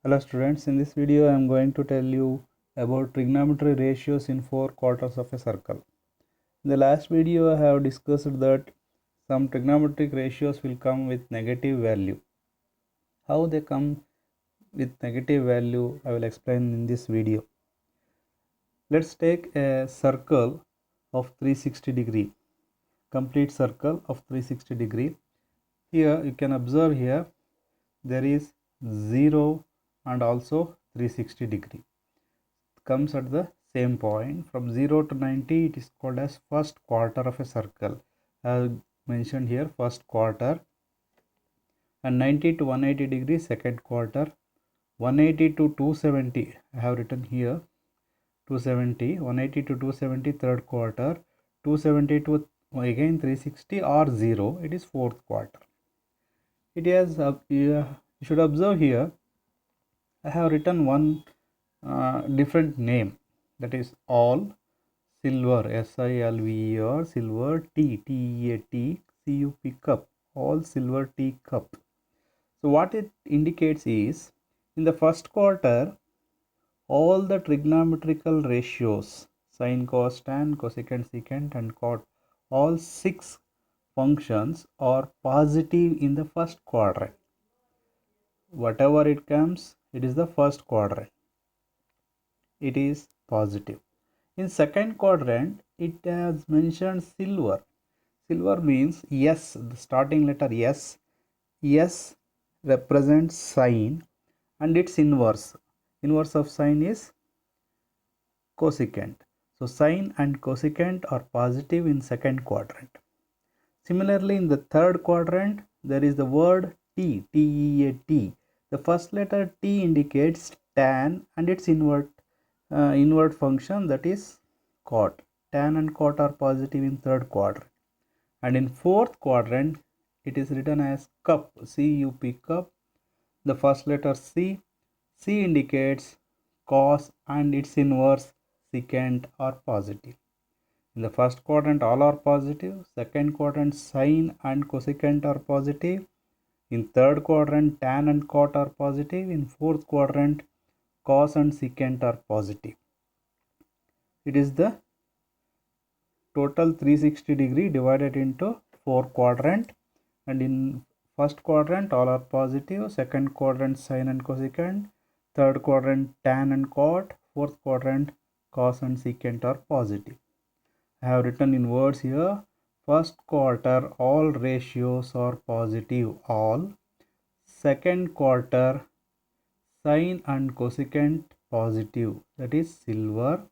Hello students, in this video I am going to tell you about trigonometry ratios in 4 quarters of a circle. In the last video I have discussed that some trigonometric ratios will come with negative value. How they come with negative value I will explain in this video. Let's take a circle of 360 degree, complete circle of 360 degree. Here you can observe here there is 0 and also 360 degree. Comes at the same point from 0 to 90. It is called as first quarter of a circle. I have mentioned here first quarter, and 90 to 180 degrees second quarter, 180 to 270 I have written here 270, 180 to 270 third quarter, 270 to again 360 or 0 it is fourth quarter. It has you should observe here I have written one different name, that is all silver, SILVER, silver TEAT CUP cup, all silver tea cup. So what it indicates is in the first quarter all the trigonometrical ratios sine, cos, tan, cosecant, secant and cot, all 6 functions are positive in the first quadrant. Whatever it comes, it is the first quadrant, it is positive. In second quadrant it has mentioned silver. Silver means S, the starting letter S. S represents sine and its inverse. Inverse of sine is cosecant. So sine and cosecant are positive in second quadrant. Similarly, in the third quadrant, there is the word T, TEAT. The first letter T indicates tan and its invert function, that is cot. Tan and cot are positive in third quadrant. And in fourth quadrant, it is written as cup, CUP cup. The first letter C. C indicates cos and its inverse secant are positive. In the first quadrant all are positive, second quadrant sine and cosecant are positive, in third quadrant tan and cot are positive, in fourth quadrant cos and secant are positive. It is the total 360 degree divided into 4 quadrant, and in first quadrant all are positive, second quadrant sine and cosecant, third quadrant tan and cot, fourth quadrant cos and secant are positive. I have written in words here, first quarter all ratios are positive, all. Second quarter sine and cosecant positive, that is silver.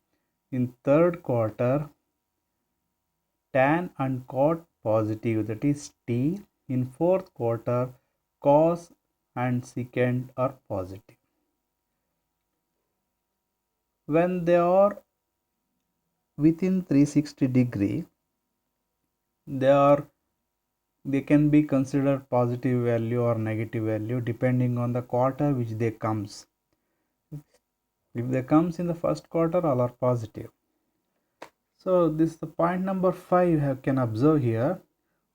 In third quarter tan and cot positive, that is T. In fourth quarter cos and secant are positive. When they are within 360 degree, they can be considered positive value or negative value depending on the quarter which they comes. If they comes in the first quarter, all are positive. So this is the point number 5 you can observe here.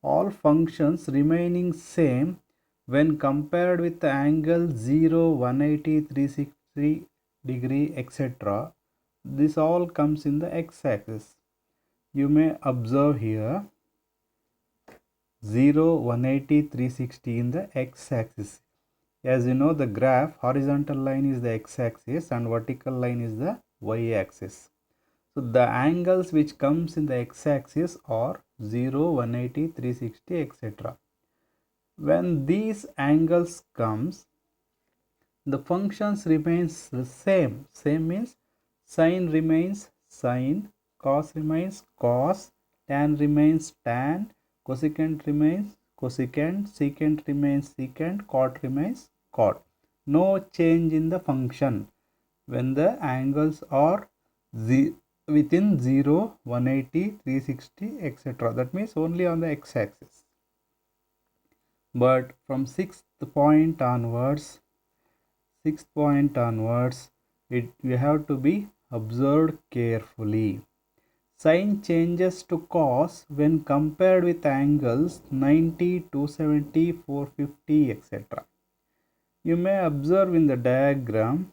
All functions remaining same when compared with the angle 0, 180, 360 degree etc. This all comes in the x-axis. You may observe here 0, 180, 360 in the x-axis. As you know, the graph horizontal line is the x-axis and vertical line is the y-axis. So the angles which comes in the x-axis are 0, 180, 360 etc. When these angles comes, the functions remains the same. Same means sine remains sine, cos remains cos, tan remains tan, cosecant remains cosecant, secant remains secant, cot remains cot. No change in the function when the angles are within 0, 180, 360 etc. That means only on the x-axis. But from sixth point onwards, you have to be observed carefully. Sine changes to cos when compared with angles 90, 270, 450 etc. You may observe in the diagram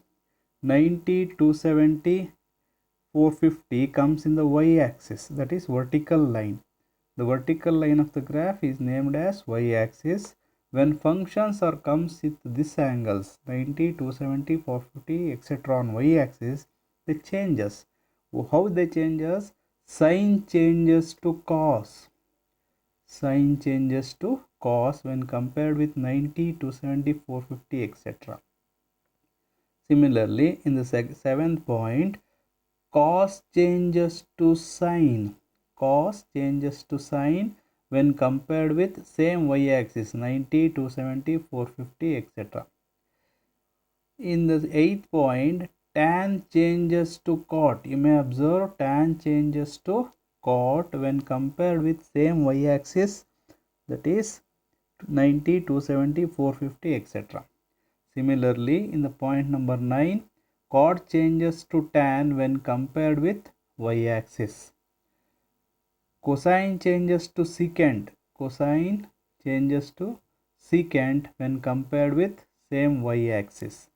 90, 270, 450 comes in the y-axis, that is vertical line. The vertical line of the graph is named as y-axis. When functions are comes with this angles 90, 270, 450 etc. on y-axis, they changes. How they changes? Sign changes to cos. Sign changes to cos when compared with 90, 270, 450 etc. Similarly, in the seventh point, cos changes to sine. Cos changes to sine when compared with same y-axis 90, 270, 450 etc. In the eighth point, tan changes to cot. You may observe tan changes to cot when compared with same y-axis, that is 90, 270, 450 etc. Similarly, in the point number 9, cot changes to tan when compared with y-axis. Cosine changes to secant. Cosine changes to secant when compared with same y-axis.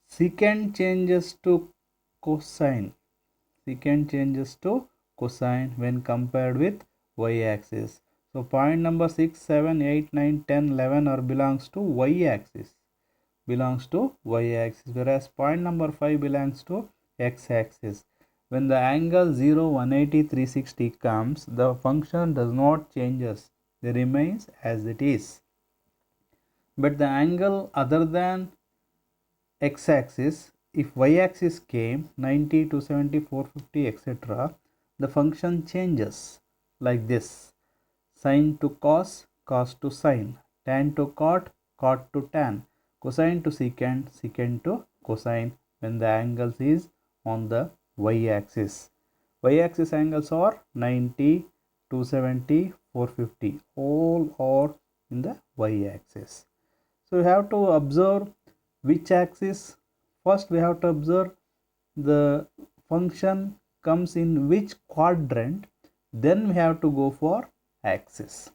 Secant changes to cosine. Secant changes to cosine when compared with y-axis. So point number 6, 7, 8, 9, 10, 11 are belongs to y-axis. Belongs to y-axis, whereas point number 5 belongs to x-axis. When the angle 0, 180, 360 comes, the function does not changes. It remains as it is. But the angle other than x-axis, if y-axis came 90, 270, 450 etc., the function changes like this: sine to cos, cos to sine, tan to cot, cot to tan, cosine to secant, secant to cosine when the angles is on the y-axis. Y-axis angles are 90, 270, 450, all are in the y-axis. So we have to observe which axis. First we have to observe the function comes in which quadrant, then we have to go for axis.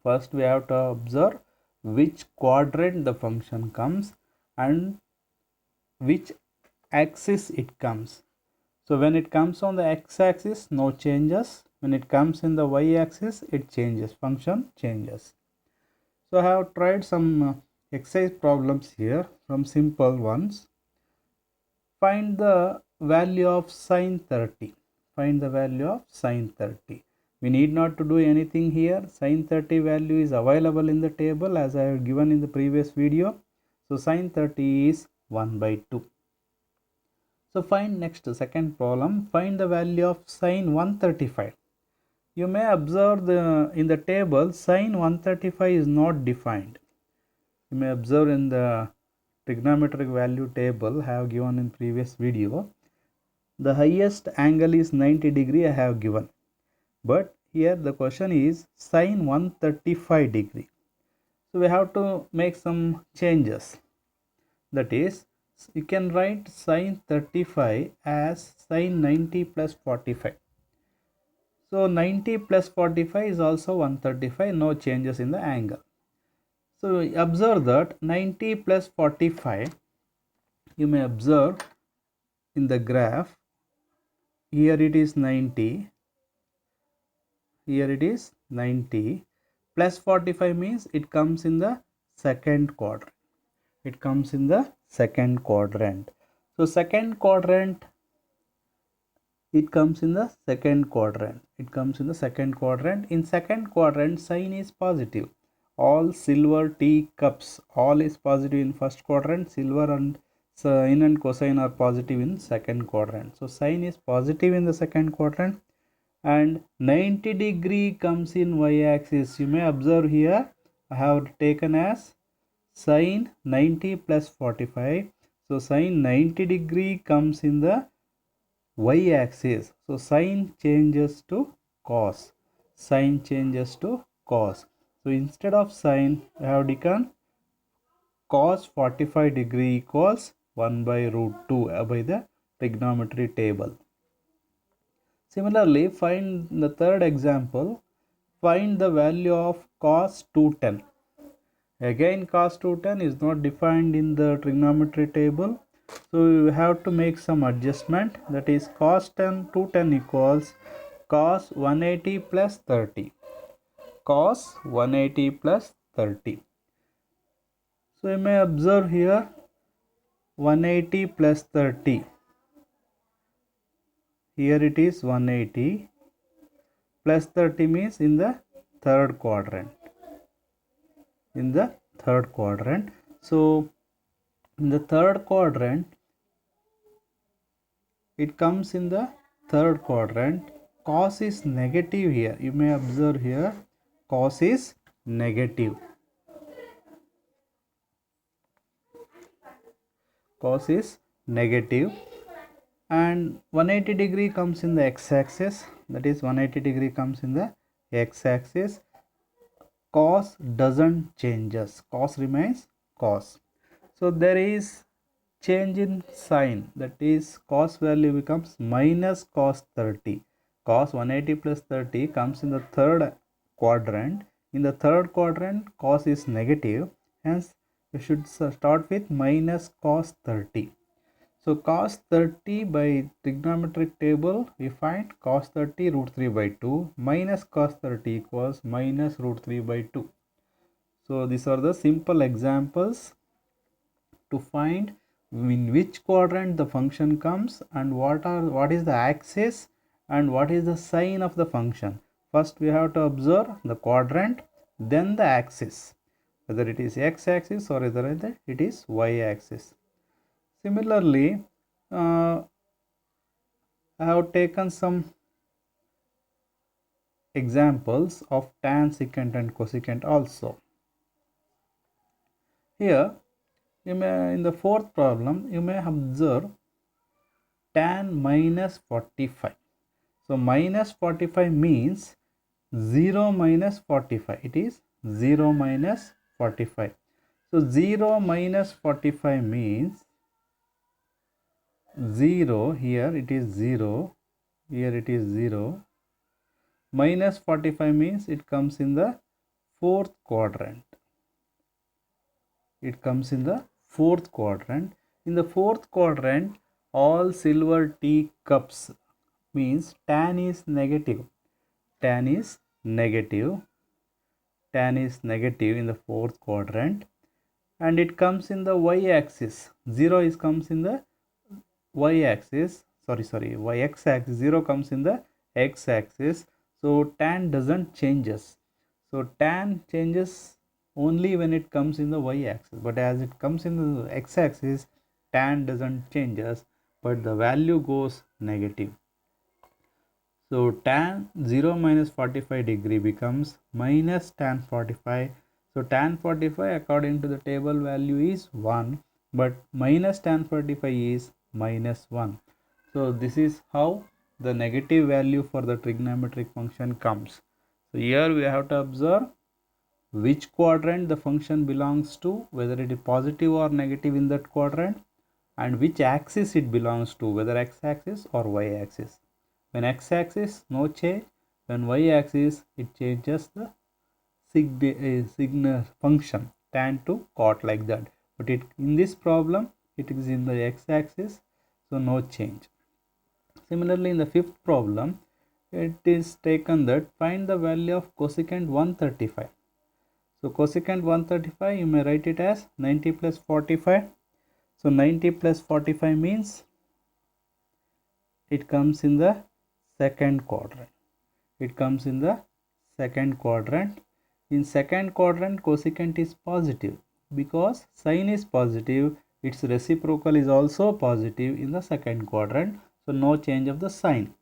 First we have to observe which quadrant the function comes and which axis it comes. So when it comes on the x-axis, no changes. When it comes in the y-axis, it changes, function changes. So I have tried some exercise problems here from simple ones. Find the value of sine 30. Find the value of sine 30. We need not to do anything here. Sine 30 value is available in the table as I have given in the previous video. So sine 30 is 1 by 2. So find next second problem. Find the value of sine 135. You may observe in the table sine 135 is not defined. You may observe in the trigonometric value table I have given in previous video. The highest angle is 90 degree I have given. But here the question is sine 135 degree. So we have to make some changes. That is, you can write sine 35 as sine 90 plus 45. So 90 plus 45 is also 135, no changes in the angle. So observe that 90 plus 45, you may observe in the graph, here it is 90, here it is 90, plus 45 means it comes in the second quadrant. It comes in the second quadrant. So second quadrant, it comes in the second quadrant. It comes in the second quadrant. In second quadrant, sign is positive. All silver tea cups, all is positive in first quadrant. Silver and sine and cosine are positive in second quadrant. So sine is positive in the second quadrant. And 90 degree comes in y-axis. You may observe here, I have taken as sine 90 plus 45. So sine 90 degree comes in the y-axis. So sine changes to cos. Sine changes to cos. So instead of sine, I have taken cos 45 degree equals 1 by root 2 by the trigonometry table. Similarly, find the third example. Find the value of cos 210. Again cos 210 is not defined in the trigonometry table, so you have to make some adjustment. That is cos 210 equals cos 180 plus 30. Cos 180 plus 30. So you may observe here 180 plus 30. Here it is 180 plus 30 means in the third quadrant. In the third quadrant. So in the third quadrant, it comes in the third quadrant. Cos is negative here. You may observe here cos is negative. Cos is negative. And 180 degree comes in the x-axis. That is 180 degree comes in the x-axis. Cos doesn't changes. Cos remains cos. So there is change in sign. That is cos value becomes minus cos 30. Cos 180 plus 30 comes in the third quadrant. In the third quadrant, cos is negative. Hence, we should start with minus cos 30. So cos 30 by trigonometric table, we find cos 30 root 3 by 2 minus cos 30 equals minus root 3 by 2. So these are the simple examples to find in which quadrant the function comes and what is the axis and what is the sign of the function. First we have to observe the quadrant, then the axis, whether it is x-axis or whether it is y-axis. Similarly, I have taken some examples of tan, secant and cosecant also. Here, you may, in the fourth problem, you may observe tan minus 45. So minus 45 means 0 minus 45. It is 0 minus 45. So 0 minus 45 means 0, here it is 0, here it is 0. Minus 45 means it comes in the fourth quadrant. It comes in the fourth quadrant. In the fourth quadrant, all silver teacups means tan is negative. Tan is negative. Tan is negative in the fourth quadrant. And it comes in the y-axis. 0 comes in the y-axis. Y-x-axis. 0 comes in the x-axis. So tan doesn't changes. So tan changes only when it comes in the y-axis, but as it comes in the x-axis, tan doesn't changes, but the value goes negative. So tan 0 minus 45 degree becomes minus tan 45. So tan 45 according to the table value is 1, but minus tan 45 is minus 1. So this is how the negative value for the trigonometric function comes. So here we have to observe which quadrant the function belongs to, whether it is positive or negative in that quadrant, and which axis it belongs to, whether x-axis or y-axis. When x-axis, no change. When y-axis, it changes the sigma function, tan to cot, like that. But in this problem, it is in the x-axis, so no change. Similarly, in the fifth problem, it is taken that find the value of cosecant 135. So cosecant 135, you may write it as 90 plus 45. So 90 plus 45 means it comes in the second quadrant. It comes in the second quadrant. In second quadrant, cosecant is positive because sine is positive. Its reciprocal is also positive in the second quadrant. So no change of the sign.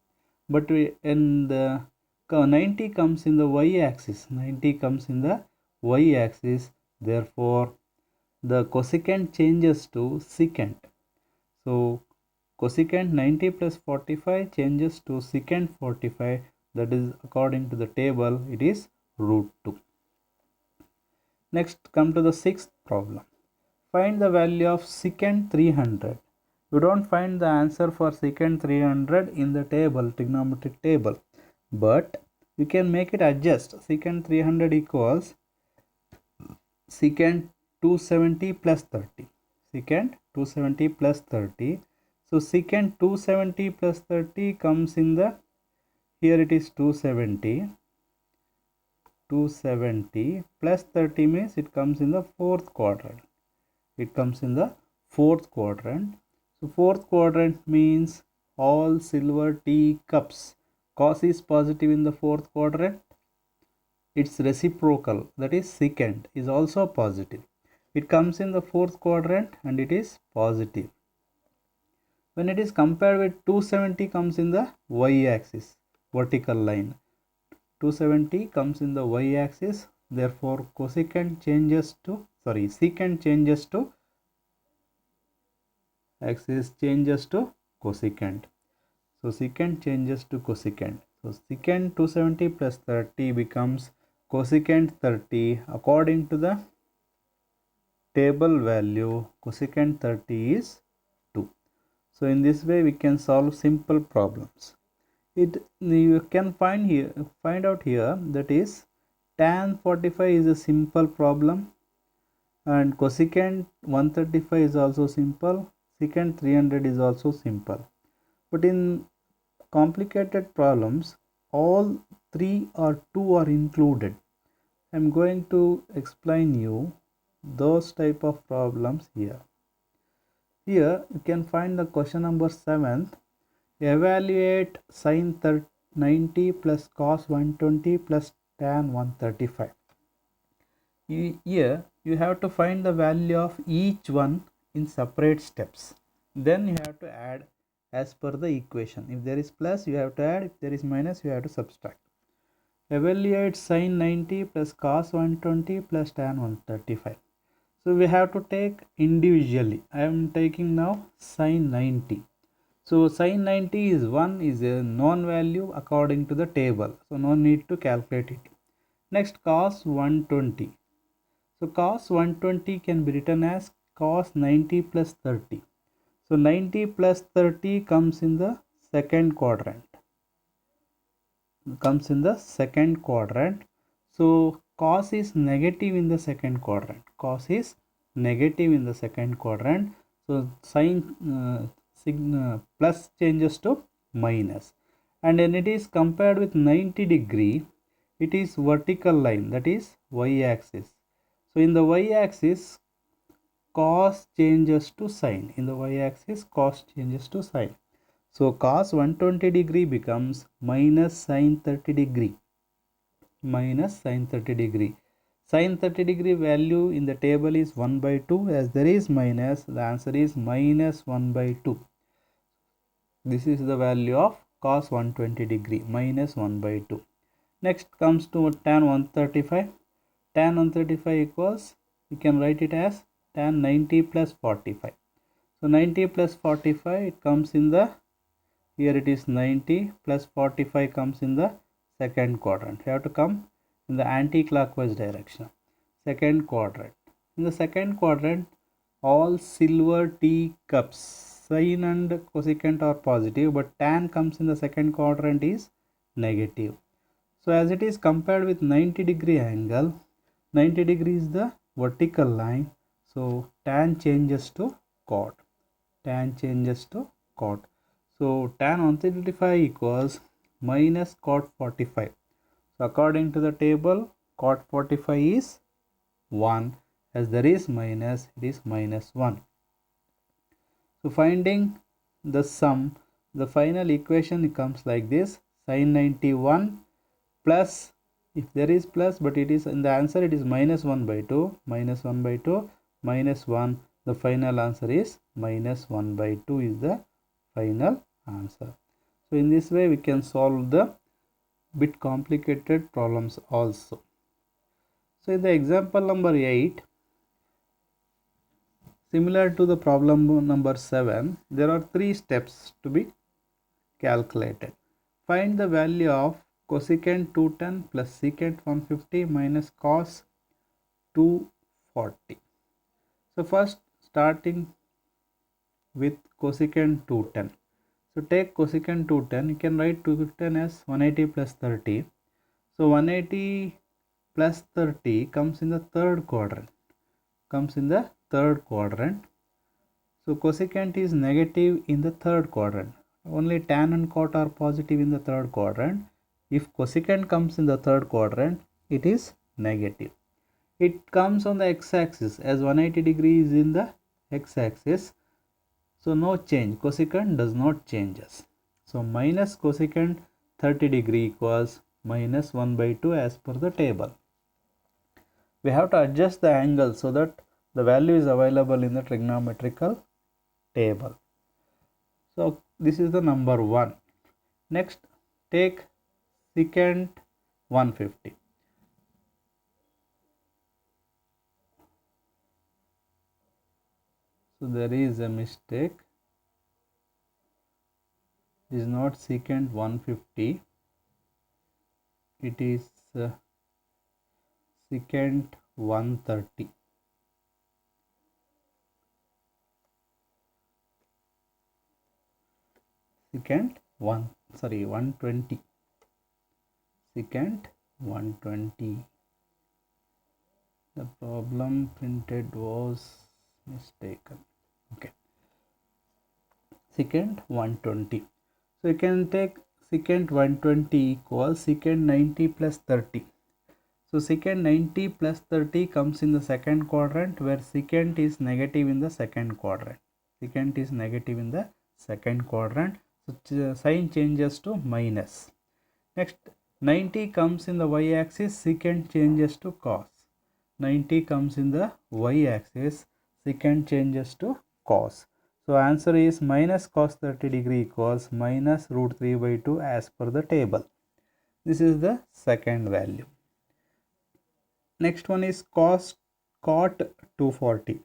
But in the 90 comes in the y-axis. 90 comes in the y-axis. Therefore, the cosecant changes to secant. So cosecant 90 plus 45 changes to secant 45. That is according to the table, it is root 2. Next, come to the sixth problem. Find the value of secant 300. You don't find the answer for secant 300 in the table, trigonometric table. But you can make it adjust. Secant 300 equals secant 270 plus 30. Secant 270 plus 30. So secant 270 plus 30 comes in the, here it is 270. 270 plus 30 means it comes in the fourth quadrant. It comes in the fourth quadrant. So fourth quadrant means all silver tea cups. Cos is positive in the fourth quadrant. Its reciprocal, that is secant, is also positive. It comes in the fourth quadrant and it is positive. When it is compared with 270 comes in the y-axis, vertical line. 270 comes in the y-axis, therefore secant changes to axis changes to cosecant. So secant changes to cosecant. So secant 270 plus 30 becomes cosecant 30. According to the table value, cosecant 30 is 2. So in this way we can solve simple problems. You can find out here, that is tan 45 is a simple problem, and cosecant 135 is also simple, secant 300 is also simple. But in complicated problems, all 3 or 2 are included. I am going to explain you those type of problems here. Here you can find the question number 7. Evaluate sin 90 plus cos 120 plus tan 135. Here you have to find the value of each one in separate steps. Then you have to add as per the equation. If there is plus, you have to add. If there is minus, you have to subtract. Evaluate sin 90 plus cos 120 plus tan 135. So we have to take individually. I am taking now sin 90. So sin 90 is 1 is a known value according to the table. So no need to calculate it. Next, cos 120. So cos 120 can be written as cos 90 plus 30. So 90 plus 30 comes in the second quadrant. So cos is negative in the second quadrant. So sin plus changes to minus, and when it is compared with 90 degree, it is vertical line, that is y-axis. So in the y-axis, cos changes to sin. So cos 120 degree becomes minus sin 30 degree. Sin 30 degree value in the table is 1 by 2. As there is minus, the answer is minus 1 by 2. This is the value of cos 120 degree, minus 1 by 2. Next comes to tan 135. Tan 135 equals, you can write it as tan 90 plus 45. So 90 plus 45, it comes in the, here it is 90 plus 45 comes in the second quadrant. You have to come in the anti-clockwise direction. Second quadrant. In the second quadrant, all silver tea cups, sin and cosecant are positive, but tan comes in the second quadrant is negative. So as it is compared with 90 degree angle, 90 degree is the vertical line. So tan changes to cot. So tan 135 equals minus cot 45. So according to the table, cot 45 is 1. As there is minus, it is minus 1. So finding the sum, the final equation comes like this: sin 91 plus, if there is plus, but it is in the answer, it is minus 1 by 2, minus 1. The final answer is minus 1 by 2 is the final answer. So in this way we can solve the bit complicated problems also. So in the example number 8, similar to the problem number 7, there are 3 steps to be calculated. Find the value of cosecant 210 plus secant 150 minus cos 240. So first, starting with cosecant 210. So take cosecant 210, you can write 210 as 180 plus 30. So 180 plus 30 comes in the third quadrant. comes in the third quadrant. So cosecant is negative in the third quadrant. Only tan and cot are positive in the third quadrant. If cosecant comes in the third quadrant, it is negative. It comes on the x-axis as 180 degrees is in the x-axis. So no change. Cosecant does not change. So minus cosecant 30 degree equals minus 1 by 2 as per the table. We have to adjust the angle so that the value is available in the trigonometrical table. So this is the number 1. Next, take secant 150. So there is a mistake. It is not secant 150. It is secant 130. Secant 120. Secant 120. The problem printed was mistaken. Okay. Secant 120. So you can take secant 120 equals secant 90 plus 30. So secant 90 plus 30 comes in the second quadrant, where secant is negative in the second quadrant. Secant is negative in the second quadrant. So sign changes to minus. Next, 90 comes in the y-axis, secant changes to cos. 90 comes in the y-axis, secant changes to cos. So answer is minus cos 30 degree equals minus root 3 by 2 as per the table. This is the second value. Next one is cot 240.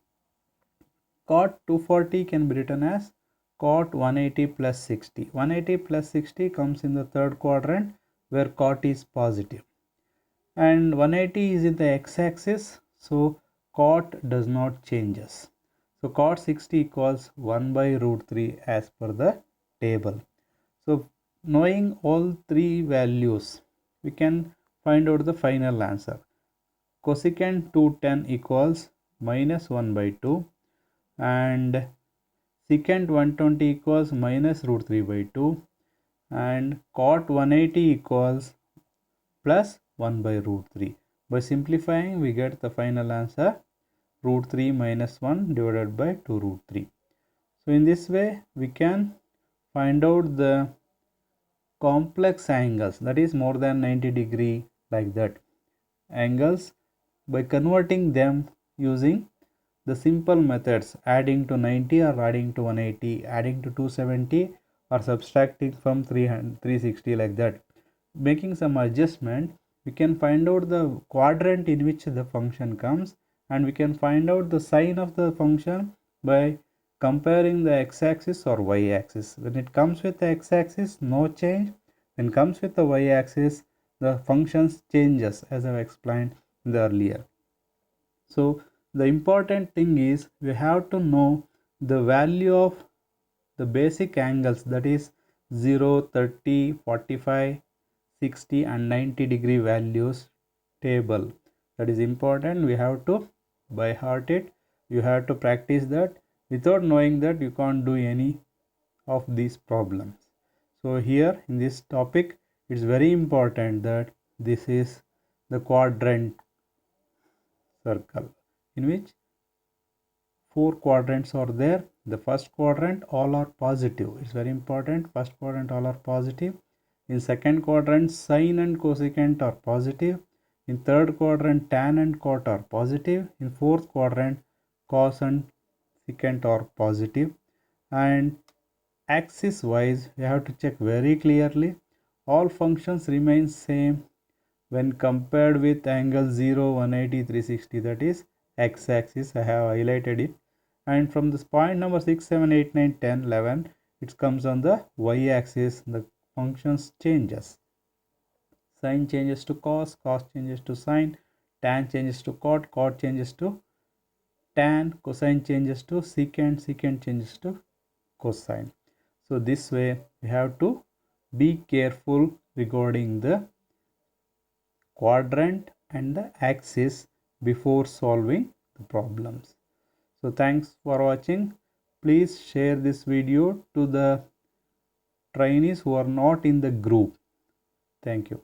Cot 240 can be written as cot 180 plus 60. 180 plus 60 comes in the third quadrant, where cot is positive. And 180 is in the x-axis, so cot does not changes. So cot 60 equals 1 by root 3 as per the table. So knowing all three values, we can find out the final answer. Cosecant 210 equals minus 1 by 2, and secant 120 equals minus root 3 by 2, and cot 180 equals plus 1 by root 3. By simplifying, we get the final answer root 3 minus 1 divided by 2 root 3. So in this way, we can find out the complex angles, that is more than 90 degree, like that angles, by converting them using the simple methods, adding to 90 or adding to 180, adding to 270 or subtracting from 360, like that. Making some adjustment, we can find out the quadrant in which the function comes, and we can find out the sign of the function by comparing the x-axis or y-axis. When it comes with the x-axis, no change. When it comes with the y-axis, the functions changes, as I have explained in the earlier. So the important thing is we have to know the value of the basic angles, that is 0, 30, 45, 60 and 90 degree values table. That is important. We have to by heart it. You have to practice that. Without knowing that, you can't do any of these problems. So here in this topic, it's very important that this is the quadrant circle, in which 4 quadrants are there. The first quadrant, all are positive. It's very important. First quadrant, all are positive. In second quadrant, sine and cosecant are positive. In third quadrant, tan and cot are positive. In fourth quadrant, cos and secant are positive. And axis wise, we have to check very clearly. All functions remain same when compared with angle 0, 180, 360, that is x-axis. I have highlighted it. And from this point number 6, 7, 8, 9, 10, 11, it comes on the y-axis. The functions changes. Sine changes to cos, cos changes to sine, tan changes to cot, cot changes to tan, cosine changes to secant, secant changes to cosine. So this way we have to be careful regarding the quadrant and the axis before solving the problems. So thanks for watching. Please share this video to the trainees who are not in the group. Thank you.